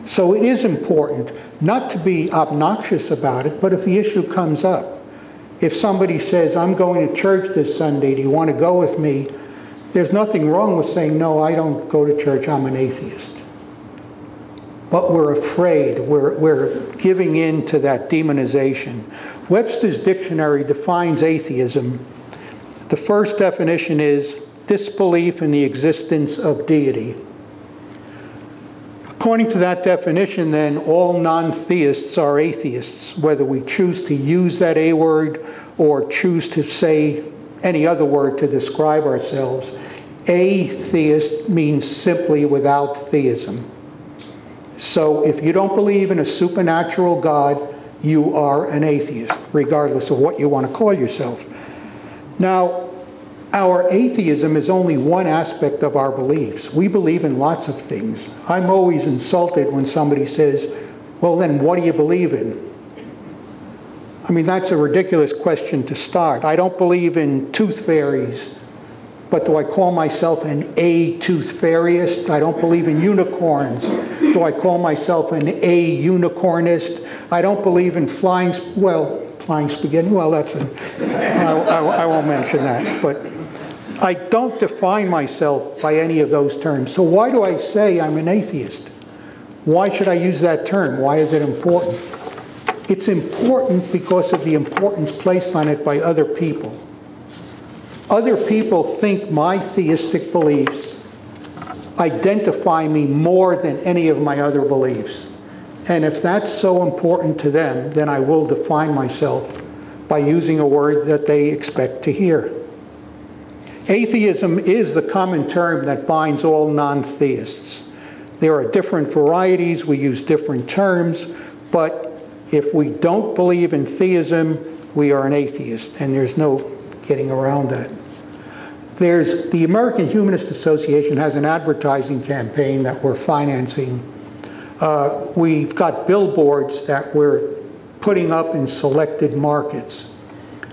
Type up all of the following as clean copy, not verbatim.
So it is important not to be obnoxious about it, but if the issue comes up, if somebody says, I'm going to church this Sunday, do you want to go with me? There's nothing wrong with saying, no, I don't go to church, I'm an atheist. But we're afraid, we're giving in to that demonization. Webster's dictionary defines atheism. The first definition is disbelief in the existence of deity. According to that definition, then, all non-theists are atheists, whether we choose to use that A word or choose to say any other word to describe ourselves. Atheist means simply without theism. So if you don't believe in a supernatural God, you are an atheist, regardless of what you want to call yourself. Now, our atheism is only one aspect of our beliefs. We believe in lots of things. I'm always insulted when somebody says, well, then what do you believe in? I mean, that's a ridiculous question to start. I don't believe in tooth fairies, but do I call myself an A-tooth fairyist? I don't believe in unicorns. Do I call myself an A-unicornist? I don't believe in flying spaghetti. Well, that's I won't mention that. But I don't define myself by any of those terms. So why do I say I'm an atheist? Why should I use that term? Why is it important? It's important because of the importance placed on it by other people. Other people think my theistic beliefs identify me more than any of my other beliefs. And if that's so important to them, then I will define myself by using a word that they expect to hear. Atheism is the common term that binds all non-theists. There are different varieties, we use different terms, but if we don't believe in theism, we are an atheist, and there's no getting around that. The American Humanist Association has an advertising campaign that we're financing. We've got billboards that we're putting up in selected markets.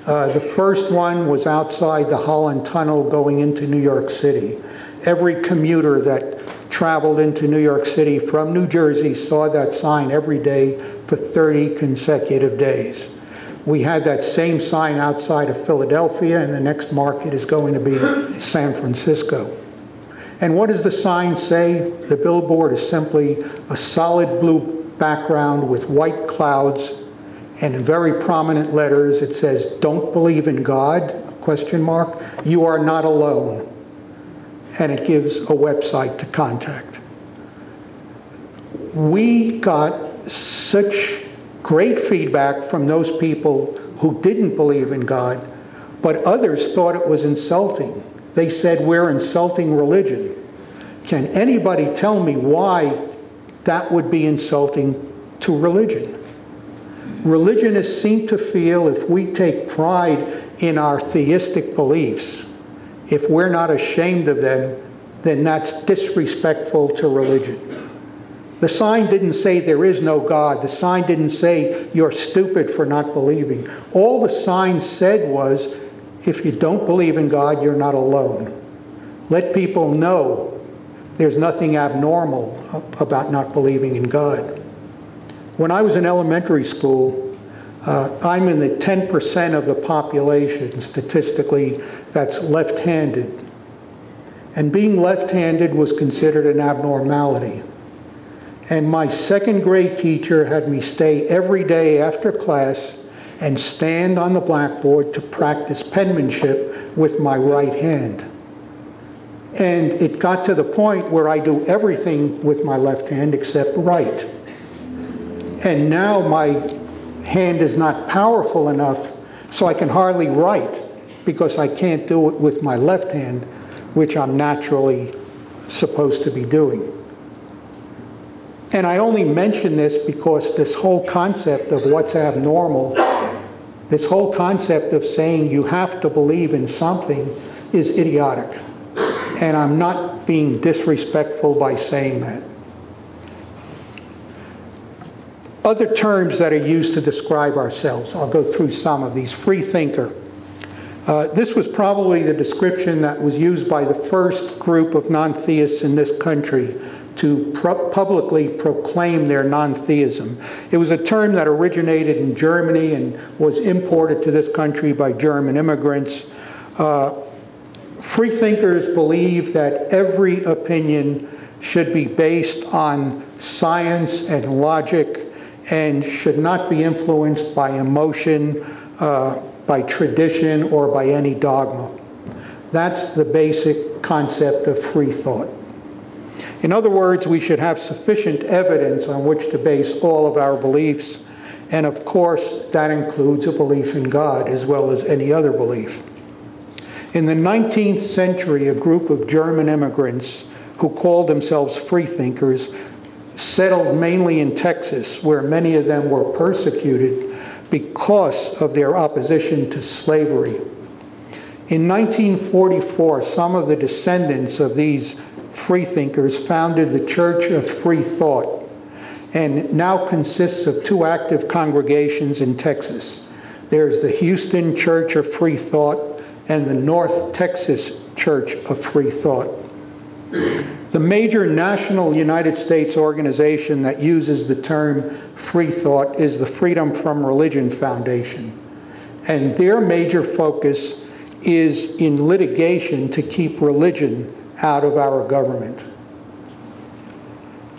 The first one was outside the Holland Tunnel going into New York City. Every commuter that traveled into New York City from New Jersey saw that sign every day for 30 consecutive days. We had that same sign outside of Philadelphia, and the next market is going to be San Francisco. And what does the sign say? The billboard is simply a solid blue background with white clouds, and in very prominent letters it says, "Don't believe in God, ? You are not alone." And it gives a website to contact. We got such great feedback from those people who didn't believe in God, but others thought it was insulting. They said, we're insulting religion. Can anybody tell me why that would be insulting to religion? Religionists seem to feel if we take pride in our theistic beliefs, if we're not ashamed of them, then that's disrespectful to religion. The sign didn't say there is no God. The sign didn't say you're stupid for not believing. All the sign said was, if you don't believe in God, you're not alone. Let people know there's nothing abnormal about not believing in God. When I was in elementary school, I'm in the 10% of the population, statistically, that's left-handed. And being left-handed was considered an abnormality. And my second grade teacher had me stay every day after class and stand on the blackboard to practice penmanship with my right hand. And it got to the point where I do everything with my left hand except write. And now my hand is not powerful enough, so I can hardly write because I can't do it with my left hand, which I'm naturally supposed to be doing. And I only mention this because this whole concept of what's abnormal, this whole concept of saying you have to believe in something is idiotic. And I'm not being disrespectful by saying that. Other terms that are used to describe ourselves, I'll go through some of these. Free thinker. This was probably the description that was used by the first group of non-theists in this country to publicly proclaim their non-theism. It was a term that originated in Germany and was imported to this country by German immigrants. Freethinkers believe that every opinion should be based on science and logic and should not be influenced by emotion, by tradition, or by any dogma. That's the basic concept of free thought. In other words, we should have sufficient evidence on which to base all of our beliefs, and of course, that includes a belief in God as well as any other belief. In the 19th century, a group of German immigrants who called themselves freethinkers settled mainly in Texas, where many of them were persecuted because of their opposition to slavery. In 1944, some of the descendants of these freethinkers founded the Church of Freethought, and now consists of 2 active congregations in Texas. There's the Houston Church of Freethought and the North Texas Church of Freethought. The major national United States organization that uses the term Freethought is the Freedom from Religion Foundation, and their major focus is in litigation to keep religion out of our government.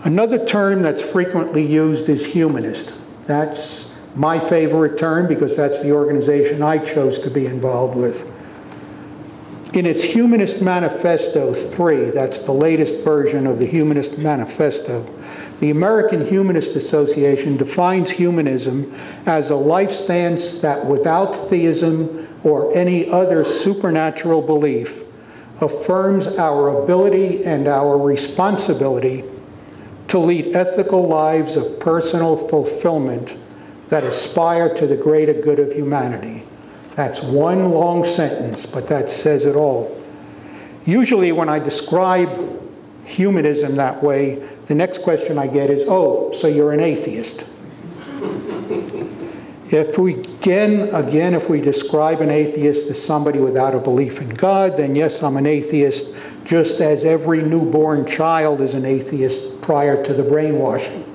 Another term that's frequently used is humanist. That's my favorite term because that's the organization I chose to be involved with. In its Humanist Manifesto 3, that's the latest version of the Humanist Manifesto, the American Humanist Association defines humanism as a life stance that without theism or any other supernatural belief affirms our ability and our responsibility to lead ethical lives of personal fulfillment that aspire to the greater good of humanity. That's one long sentence, but that says it all. Usually when I describe humanism that way, the next question I get is, oh, so you're an atheist. If we describe an atheist as somebody without a belief in God, then yes, I'm an atheist, just as every newborn child is an atheist prior to the brainwashing.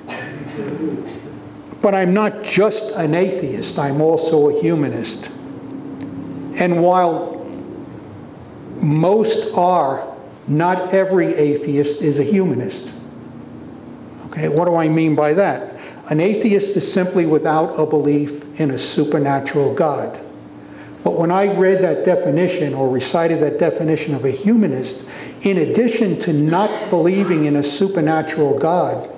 But I'm not just an atheist, I'm also a humanist. And while most are, not every atheist is a humanist. Okay, what do I mean by that? An atheist is simply without a belief in a supernatural God. But when I read that definition or recited that definition of a humanist, in addition to not believing in a supernatural God,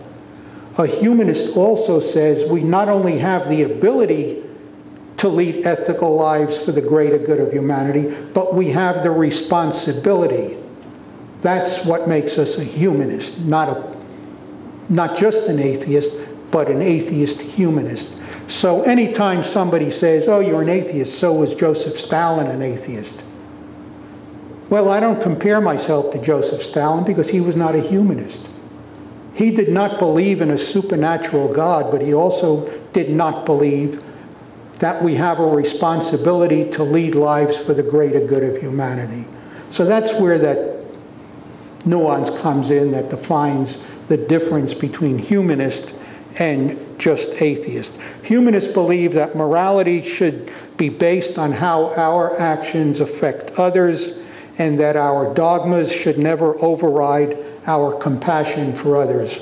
a humanist also says we not only have the ability to lead ethical lives for the greater good of humanity, but we have the responsibility. That's what makes us a humanist, not just an atheist, but an atheist humanist. So anytime somebody says, oh, you're an atheist, so was Joseph Stalin an atheist. Well, I don't compare myself to Joseph Stalin because he was not a humanist. He did not believe in a supernatural God, but he also did not believe that we have a responsibility to lead lives for the greater good of humanity. So that's where that nuance comes in that defines the difference between humanist and just atheist. Humanists believe that morality should be based on how our actions affect others and that our dogmas should never override our compassion for others.